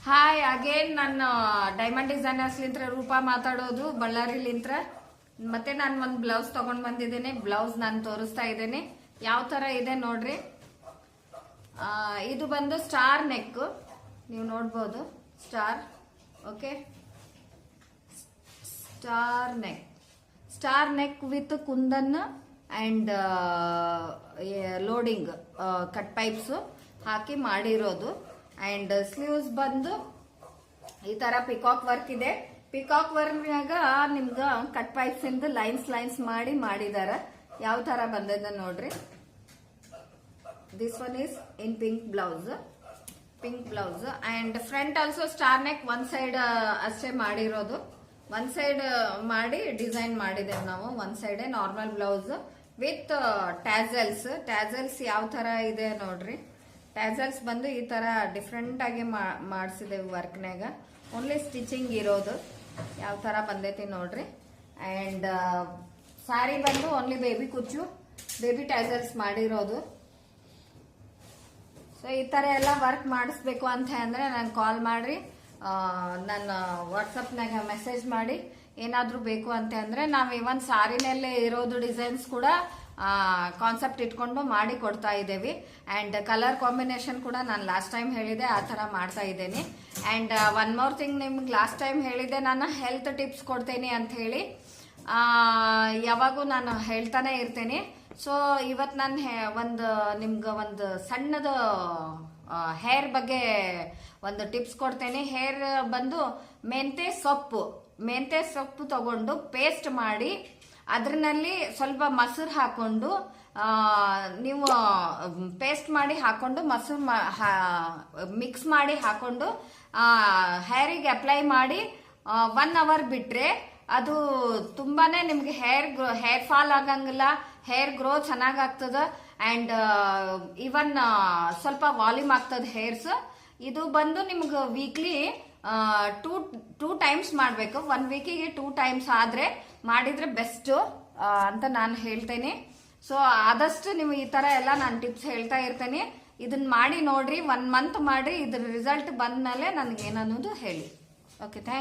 Hi again ನನ್ನ diamond designers ಲಿಂತ್ರ Roopa ಮಾತಾಡೋದು ಬಳ್ಳಾರಿಲಿಂತ್ರ. ಮತ್ತೆ ನಾನು ಒಂದು ಬ್ಲೌಸ್ ತಗೊಂಡ್ ಬಂದಿದ್ದೇನೆ. ಬ್ಲೌಸ್ ನಾನು ತೋರಿಸ್ತಾ ಇದ್ದೇನೆ ಯಾವ ತರ ಇದೆ ನೋಡ್ರಿ. ಇದು ಬಂದು ಸ್ಟಾರ್ ನೆಕ್, ನೀವು ನೋಡ್ಬೋದು star. Okay, star neck with kundan and loading cut pipes ಹಾಕಿ ಮಾಡಿರೋದು. ಅಂಡ್ ಸ್ಲೀವ್ಸ್ ಬಂದು ಈ ತರ ಪಿಕಾಕ್ ವರ್ಕ್ ಇದೆ. ಪಿಕಾಕ್ ವರ್ಕ್ನಾಗ ನಿಮ್ಗ ಕಟ್ ಪೈಪ್ಸ್ ಇಂದ ಲೈನ್ಸ್ ಮಾಡಿದಾರ. ಯಾವ ತರ ಬಂದಿದೆ ನೋಡ್ರಿ. This one is in pink blouse and front also star neck one side ಅಷ್ಟೇ ಮಾಡಿರೋದು. ಒನ್ ಸೈಡ್ ಮಾಡಿ ಡಿಸೈನ್ ಮಾಡಿದೇವೆ ನಾವು. One side normal blouse with tassels ಯಾವ ತರ ಇದೆ ನೋಡ್ರಿ. ಟ್ಯಾಸಲ್ಸ್ ಬಂದು ಈ ತರ ಡಿಫ್ರೆಂಟ್ ಆಗಿ ಮಾಡಿಸಿದೇವೆ ವರ್ಕ್ನಾಗ. ಓನ್ಲಿ ಸ್ಟಿಚಿಂಗ್ ಇರೋದು ಯಾವ ತರ ಬಂದೈತಿ ನೋಡ್ರಿ. ಅಂಡ್ ಸಾರಿ ಬಂದು ಓನ್ಲಿ ಬೇಬಿ ಕುಚ್ಚು, ಬೇಬಿ ಟ್ಯಾಸಲ್ಸ್ ಮಾಡಿರೋದು. ಸೊ ಈ ತರ ಎಲ್ಲ ವರ್ಕ್ ಮಾಡಿಸ್ಬೇಕು ಅಂತ ಅಂದ್ರೆ ನಂಗೆ ಕಾಲ್ ಮಾಡ್ರಿ. ನನ್ನ ವಾಟ್ಸಪ್ನಾಗ ಮೆಸೇಜ್ ಮಾಡಿ ಏನಾದ್ರೂ ಬೇಕು ಅಂತ ಅಂದ್ರೆ ನಾವು ಇವನ್ ಸಾರಿನಲ್ಲೇ ಇರೋದು ಡಿಸೈನ್ಸ್ ಕೂಡ ಕಾನ್ಸೆಪ್ಟ್ ಇಟ್ಕೊಂಡು ಮಾಡಿ ಕೊಡ್ತಾ ಇದ್ದೇವೆ. ಅಂಡ್ ಕಲರ್ ಕಾಂಬಿನೇಷನ್ ಕೂಡ ನಾನು ಲಾಸ್ಟ್ ಟೈಮ್ ಹೇಳಿದೆ ಆ ತರ ಮಾಡ್ತಾ ಇದ್ದೇನೆ. ಅಂಡ್ ಒನ್ ಮೋರ್ ಥಿಂಗ್, ನಿಮ್ಗೆ ಲಾಸ್ಟ್ ಟೈಮ್ ಹೇಳಿದೆ ನಾನು ಹೆಲ್ತ್ ಟಿಪ್ಸ್ ಕೊಡ್ತೇನೆ ಅಂತ ಹೇಳಿ. ಯಾವಾಗೂ ನಾನು ಹೇಳ್ತಾನೆ ಇರ್ತೇನೆ. ಸೊ ಇವತ್ತು ನಾನು ನಿಮ್ಗೆ ಒಂದು ಸಣ್ಣದ ಹೇರ್ ಬಗ್ಗೆ ಒಂದು ಟಿಪ್ಸ್ ಕೊಡ್ತೇನೆ. ಹೇರ್ ಬಂದು ಮೆಂತೆ ಸೊಪ್ಪು ತಗೊಂಡು ಪೇಸ್ಟ್ ಮಾಡಿ ಅದ್ರಲ್ಲಿ ಸ್ವಲ್ಪ ಮೊಸರು ಹಾಕೊಂಡು ನೀವು ಪೇಸ್ಟ್ ಮಾಡಿ ಹಾಕೊಂಡು ಮೊಸರು ಮಿಕ್ಸ್ ಮಾಡಿ ಹಾಕೊಂಡು ಹೇರಿಗೆ ಅಪ್ಲೈ ಮಾಡಿ 1 ಅವರ್ ಬಿಟ್ರೆ ಅದು ತುಂಬಾನೇ ನಿಮ್ಗೆ ಹೇರ್ ಫಾಲ್ ಆಗಂಗಿಲ್ಲ, ಹೇರ್ ಗ್ರೋ ಚೆನ್ನಾಗಾಗ್ತದ. ಅಂಡ್ ಇವನ್ ಸ್ವಲ್ಪ ವಾಲ್ಯೂಮ್ ಆಗ್ತದ ಹೇರ್ಸ್. ಇದು ಬಂದು ನಿಮ್ಗೆ ವೀಕ್ಲಿ ಟೂ ಟೈಮ್ಸ್ ಮಾಡ್ಬೇಕು. 1 ವೀಕಿಗೆ 2 ಟೈಮ್ಸ್ ಆದ್ರೆ ಮಾಡಿದ್ರೆ ಬೆಸ್ಟ್ ಅಂತ ನಾನು ಹೇಳ್ತೇನೆ. ಸೊ ಆದಷ್ಟು ನೀವು ಈ ತರ ಎಲ್ಲ ನಾನು ಟಿಪ್ಸ್ ಹೇಳ್ತಾ ಇರ್ತೇನೆ. ಇದನ್ನ ಮಾಡಿ ನೋಡ್ರಿ, 1 ಮಂತ್ ಮಾಡ್ರಿ. ಇದ್ರ ರಿಸಲ್ಟ್ ಬಂದ್ಮೇಲೆ ನನಗೆ ಏನನ್ನೋದು ಹೇಳಿ. Okay, thank